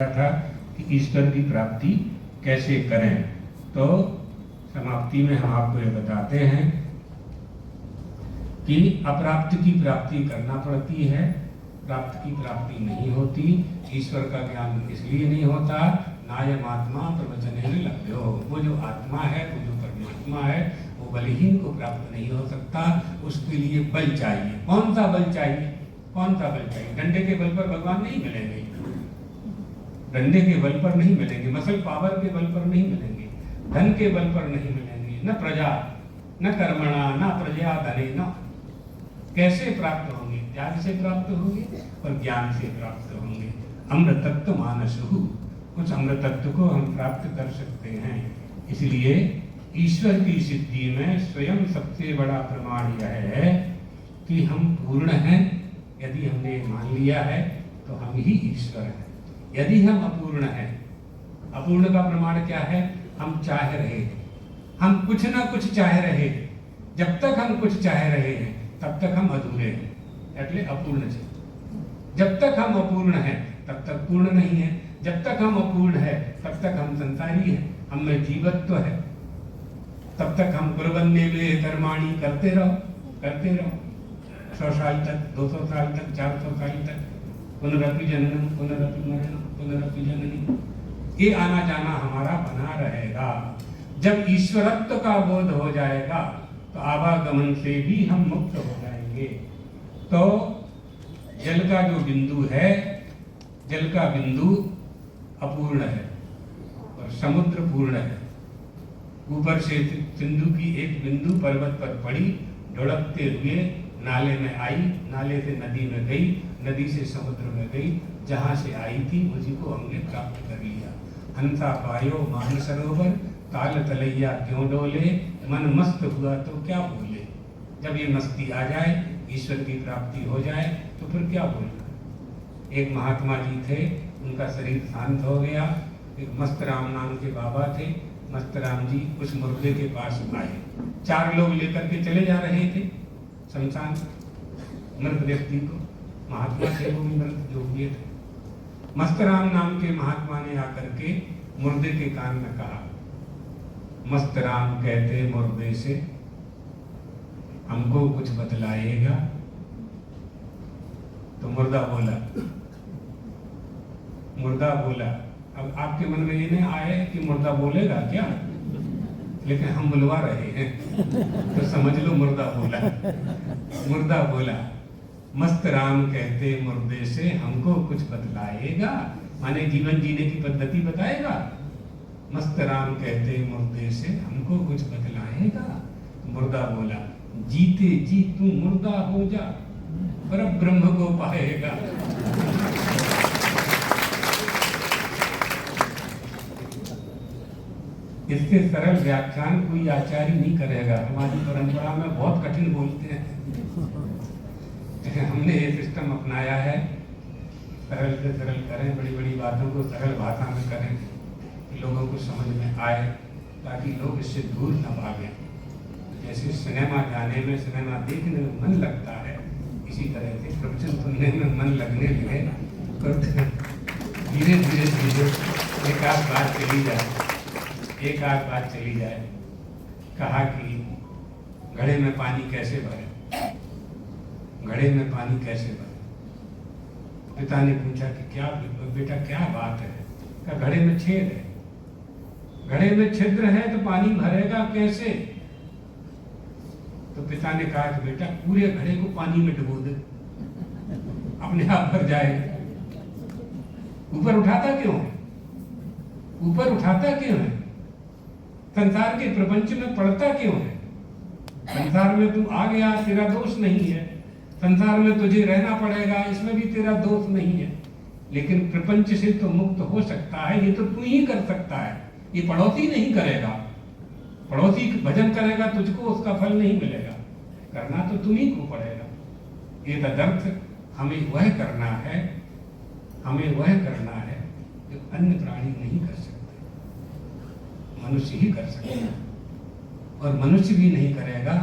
था कि ईश्वर की प्राप्ति कैसे करें। तो समाप्ति में हम आपको ये बताते हैं कि अप्राप्त की प्राप्ति करना पड़ती है, प्राप्त की प्राप्ति नहीं होती। ईश्वर का ज्ञान इसलिए नहीं होता, नायम आत्मा प्रवचन लभ्यो। वो जो आत्मा है, वो जो परमात्मा है, वो बलहीन को प्राप्त नहीं हो सकता। उसके लिए बल चाहिए। कौन सा बल चाहिए? कौन सा बल चाहिए? डंडे के बल पर भगवान नहीं मिलेंगे, डंडे के बल पर नहीं मिलेंगे, मसल पावर के बल पर नहीं मिलेंगे, धन के बल पर नहीं मिलेंगे, न प्रजा न कर्मणा न प्रजा धने न। कैसे प्राप्त होंगे? त्याग से प्राप्त होंगे और ज्ञान से प्राप्त होंगे। अमृत तत्व मानसहु, कुछ अमृत तत्व को हम प्राप्त कर सकते हैं। इसलिए ईश्वर की सिद्धि में स्वयं सबसे बड़ा प्रमाण यह है कि हम पूर्ण हैं। यदि हमने मान लिया है तो हम ही ईश्वर हैं। यदि हम अपूर्ण हैं, अपूर्ण का प्रमाण क्या है? हम चाह रहे हैं, हम कुछ ना कुछ चाह रहे हैं। जब तक हम कुछ चाह रहे हैं तब तक हम अधूरे हैं, એટલે अपूर्ण છે। जब तक हम अपूर्ण हैं तब तक पूर्ण नहीं है। जब तक हम अपूर्ण है तब तक हम संसारी हैं, हम में जीवत्व है। तब तक हम कुर्वन्ने में कर्माणि करते रहो, करते रहो। 100 साल तक, 200 साल तक, 400 साल तक, पुनरपि जननम पुनरपि मरणम पुनरपि जननी, ये आना जाना हमारा बना रहेगा। जब ईश्वरत्व का बोध हो जाएगा तो आवागमन से भी हम मुक्त हो जाएंगे। तो जल का जो बिंदु है, जल का बिंदु अपूर्ण है और समुद्र पूर्ण है। ऊपर से सिंधु की एक बिंदु पर्वत पर पड़ी, ढुढ़कते हुए नाले में आई, नाले से नदी में गई, नदी से समुद्र में गई। जहाँ से आई थी उसी को हमने प्राप्त कर लिया। हंसा पायो मान सरोवर, ताल तलैया क्यों डोले, मन मस्त हुआ तो क्या बोले। जब ये मस्ती आ जाए, ईश्वर की प्राप्ति हो जाए तो फिर क्या बोलना। एक महात्मा जी थे, उनका शरीर शांत हो गया। एक मस्त राम नाम के बाबा थे। मस्त राम जी उस मुर्दे के पास आए। 4 लोग लेकर के चले जा रहे थे शमशान, मृत व्यक्ति को। महात्मा थे, वो भी मृत जो हुए थे। मस्त राम नाम के महात्मा ने आकर के मुर्दे के कान में कहा, मस्त राम कहते मुर्दे से, हमको कुछ बतलाएगा। तो मुर्दा बोला, मुर्दा बोला। अब आपके मन में ये नहीं आए कि मुर्दा बोलेगा क्या, लेकिन हम बुलवा रहे हैं तो समझ लो मुर्दा बोला। मुर्दा बोला, मस्त राम कहते मुर्दे से, हमको कुछ बतलाएगा, माने जीवन जीने की पद्धति बताएगा। मस्त राम कहते मुर्दे से, हमको कुछ बतलाएगा। मुर्दा बोला, जीते जी तू मुर्दा हो जा, पर ब्रह्म को पाएगा। इससे सरल व्याख्यान कोई आचार्य नहीं करेगा। हमारी परंपरा में बहुत कठिन बोलते हैं, हमने ये सिस्टम अपनाया है। सरल से सरल करें, बड़ी बड़ी बातों को सरल भाषा में करें, लोगों को समझ में आए, ताकि लोग इससे दूर न भागें। जैसे सिनेमा जाने में, सिनेमा देखने में मन लगता है, इसी तरह से प्रवचन सुनने में मन लगने लगे तो धीरे धीरे धीरे एक आध बात चली जाए, एक आध बात चली जाए। कहा कि घड़े में पानी कैसे भरे, घड़े में पानी कैसे भरे। पिता ने पूछा कि क्या बेटा क्या बात है? कहा घड़े में छेद है, घड़े में छिद्र है तो पानी भरेगा कैसे? तो पिता ने कहा कि बेटा पूरे घड़े को पानी में डुबो दे, अपने आप भर जाएगा। ऊपर उठाता क्यों है? ऊपर उठाता क्यों है? संसार के प्रपंच में पड़ता क्यों है? संसार में तू आ गया, तेरा दोष नहीं है। संसार में तुझे रहना पड़ेगा, इसमें भी तेरा दोष नहीं है। लेकिन प्रपंच से तो मुक्त हो सकता है, ये तो तू ही कर सकता है, ये पड़ोसी नहीं करेगा। पड़ोसी भजन करेगा, तुझको उसका फल नहीं मिलेगा, करना तो तुम ही को पड़ेगा। ये तदर्थ हमें वह करना है, हमें वह करना है जो अन्य प्राणी नहीं कर सकते, मनुष्य ही कर सकते हैं। और मनुष्य भी नहीं करेगा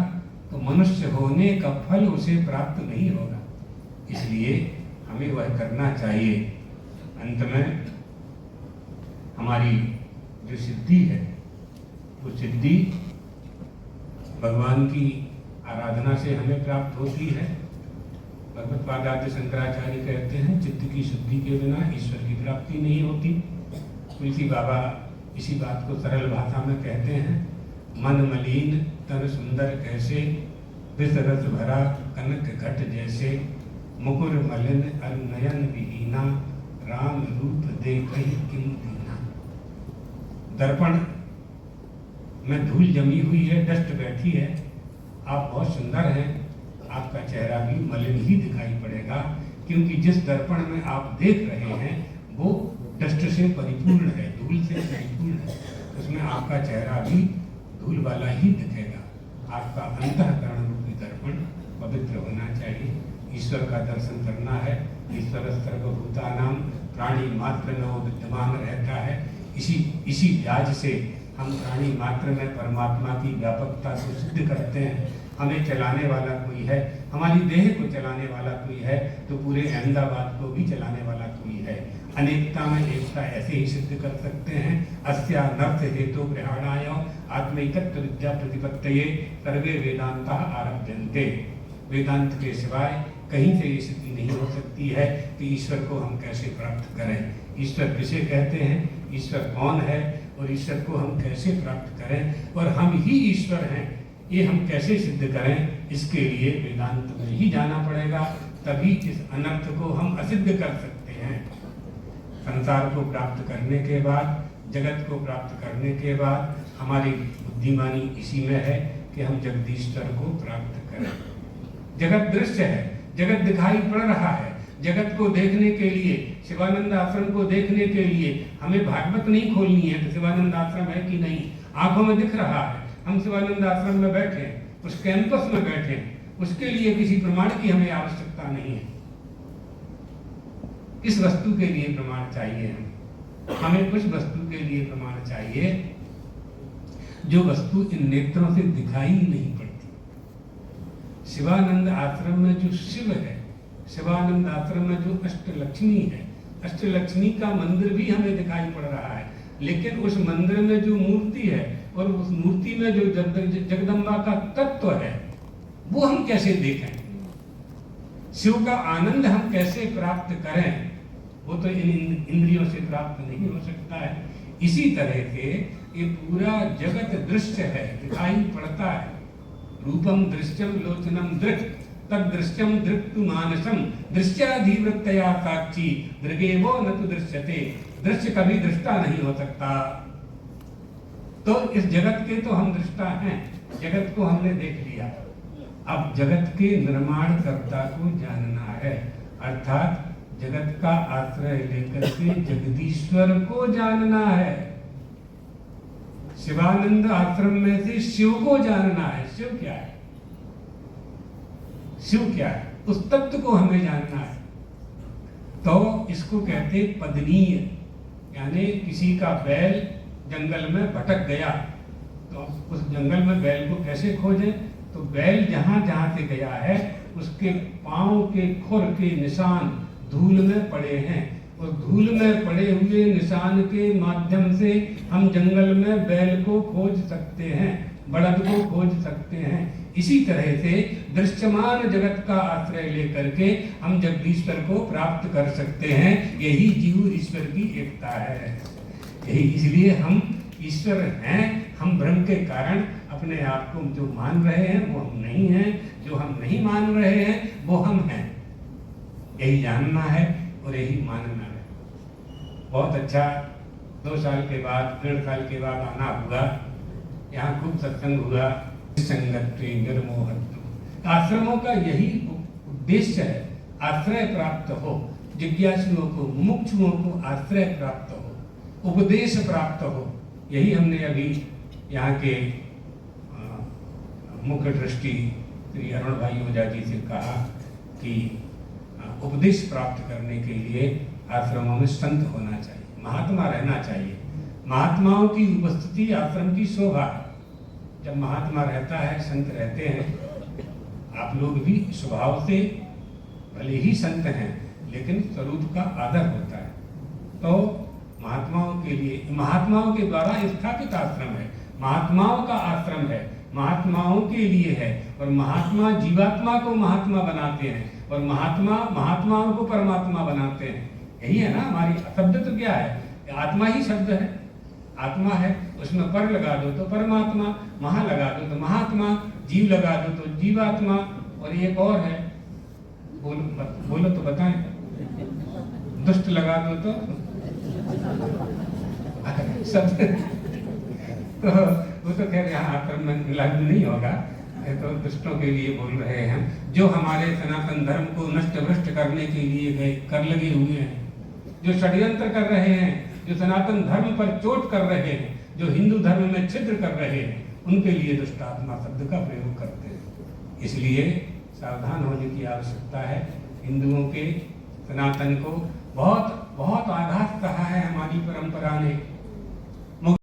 तो मनुष्य होने का फल उसे प्राप्त नहीं होगा। इसलिए हमें वह करना चाहिए। अंत में हमारी जो सिद्धि है वो सिद्धि भगवान की आराधना से हमें प्राप्त होती है। भगवत पादाचार्य शंकराचार्य कहते हैं चित्त की शुद्धि के बिना ईश्वर की प्राप्ति नहीं होती। तुलसी बाबा इसी बात को सरल भाषा में कहते हैं, मन मलिन तन सुंदर कैसे, विष रस भरा कनक घट जैसे, मुकुर मलिन अरुनयन विहीना, राम रूप देख किम दीना। दर्पण में धूल जमी हुई है, डस्ट बैठी है, आप बहुत सुंदर हैं, आपका चेहरा भी मलिन ही दिखाई पड़ेगा, क्योंकि जिस दर्पण में आप देख रहे हैं वो डस्ट से परिपूर्ण है, धूल से परिपूर्ण है, उसमें आपका चेहरा भी धूल वाला ही दिखेगा। आपका अंतःकरण रूपी दर्पण पवित्र होना चाहिए। ईश्वर का दर्शन करना है। ईश्वर सर्वभूतानां प्राणी मात्र में वो विद्यमान रहता है। इसी व्याज से हम प्राणी मात्र में परमात्मा की व्यापकता को सिद्ध करते हैं। हमें चलाने वाला कोई है, हमारी देह को चलाने वाला कोई है, तो पूरे अहमदाबाद को भी चलाने वाला कोई है। अनेकता में एकता ऐसे ही सिद्ध कर सकते हैं। अस्यानर्थ हेतु ग्रहणाय आत्मैकत्व विद्या प्रतिपत्तये सर्वे वेदांतः आरभ्यन्ते। वेदांत के सिवाय कहीं से ये सिद्धि नहीं हो सकती है कि ईश्वर को हम कैसे प्राप्त करें, ईश्वर किसे कहते हैं, ईश्वर कौन है और ईश्वर को हम कैसे प्राप्त करें और हम ही ईश्वर हैं, ये हम कैसे सिद्ध करें। इसके लिए वेदांत में ही जाना पड़ेगा, तभी इस अनर्थ को हम असिद्ध कर सकते हैं। संसार को प्राप्त करने के बाद, जगत को प्राप्त करने के बाद हमारी बुद्धिमानी इसी में है कि हम जगदीश्वर को प्राप्त करें। जगत दृश्य है, जगत दिखाई पड़ रहा है। जगत को देखने के लिए, शिवानंद आश्रम को देखने के लिए हमें भागवत नहीं खोलनी है तो शिवानंद आश्रम है कि नहीं, आंखों में दिख रहा है। हम शिवानंद आश्रम में बैठे, उस कैंपस में बैठे, उसके लिए किसी प्रमाण की हमें आवश्यकता नहीं है। किस वस्तु के लिए प्रमाण चाहिए? हमें कुछ वस्तु के लिए प्रमाण चाहिए जो वस्तु इन नेत्रों से दिखाई नहीं पड़ती। शिवानंद आश्रम में जो शिव है, शिवानंद आश्रम में जो अष्टलक्ष्मी है, अष्टलक्ष्मी का मंदिर भी हमें दिखाई पड़ रहा है, लेकिन उस मंदिर में जो मूर्ति है और उस मूर्ति में जो जगदम्बा का तत्व है वो हम कैसे देखें? शिव का आनंद हम कैसे प्राप्त करें? वो तो इन इंद्रियों से प्राप्त नहीं हो सकता है। इसी तरह से ये पूरा जगत दृश्य है, दिखाई पड़ता है। रूपम दृश्यम लोचनम दृक् तद दृश्यम दृक्तु मानसम दृश्याधिवृत्तया साक्षी दृगेवो न तु दृश्यते। दृश्य कभी दृष्टा नहीं हो सकता। तो इस जगत के तो हम दृष्टा हैं, जगत को हमने देख लिया। अब जगत के निर्माण कर्ता को जानना है, अर्थात जगत का आश्रय लेकर के जगदीश्वर को जानना है। शिवानंद आश्रम में से शिव को जानना है। शिव क्या है? शिव क्या है? उस तत्व को हमें जानना है। तो इसको कहते पदनीय, यानी किसी का बैल जंगल में भटक गया तो उस जंगल में बैल को कैसे खोजें? तो बैल जहां जहां से गया है उसके पांव के खुर के निशान धूल में पड़े हैं, और धूल में पड़े हुए निशान के माध्यम से हम जंगल में बैल को खोज सकते हैं, बड़द को खोज सकते हैं। इसी तरह से दृश्यमान जगत का आश्रय लेकर के हम जगदीश्वर को प्राप्त कर सकते हैं। यही जीव ईश्वर की एकता है। यही इसलिए हम ईश्वर हैं। हम भ्रम के कारण अपने आप को जो मान रहे हैं वो हम नहीं हैं, जो हम नहीं मान रहे हैं वो हम हैं। यही जानना है और यही मानना है। बहुत अच्छा 2 साल के बाद, 1.5 साल के बाद आना हुआ, यहाँ खूब सत्संग हुआ। संगत्वे निर्मोहत्व, आश्रमों का यही उद्देश्य है, आश्रय प्राप्त हो, जिज्ञासुओं को, मुमुक्षुओं को आश्रय प्राप्त हो, उपदेश प्राप्त हो। यही हमने अभी यहाँ के मुख्य दृष्टि श्री अरुण भाई ओझा जी से कहा कि उपदेश प्राप्त करने के लिए आश्रमों में संत होना चाहिए, महात्मा रहना चाहिए। महात्माओं की उपस्थिति आश्रम की शोभा है। जब महात्मा रहता है, संत रहते हैं, आप लोग भी स्वभाव से भले ही संत हैं लेकिन स्वरूप का आदर होता है। तो महात्माओं के लिए, महात्माओं के द्वारा स्थापित आश्रम है, महात्माओं का आश्रम है, महात्माओं के लिए है। और महात्मा जीवात्मा को महात्मा बनाते हैं और महात्मा महात्माओं को परमात्मा बनाते हैं। यही है ना हमारी शब्द। तो क्या है? आत्मा ही शब्द है, आत्मा है, उसमें पर लगा दो तो परमात्मा, महा लगा दो तो महात्मा, जीव लगा दो तो जीवात्मा, और एक और है, बोलो तो बताएं, दुष्ट लगा दो तो शब्द। तो वो तो खैर यहाँ आश्रम में लागू नहीं होगा, तो दुष्टों के लिए बोल रहे हैं जो हमारे सनातन धर्म को नष्ट भ्रष्ट करने के लिए कर लगे हुए हैं, जो षड्यंत्र कर रहे हैं, जो सनातन धर्म पर चोट कर रहे हैं, जो हिंदू धर्म में छिद्र कर रहे हैं, उनके लिए दुष्ट आत्मा शब्द का प्रयोग करते हैं। इसलिए सावधान होने की आवश्यकता है। हिंदुओं के सनातन को बहुत बहुत आघात कहा है हमारी परंपरा ने,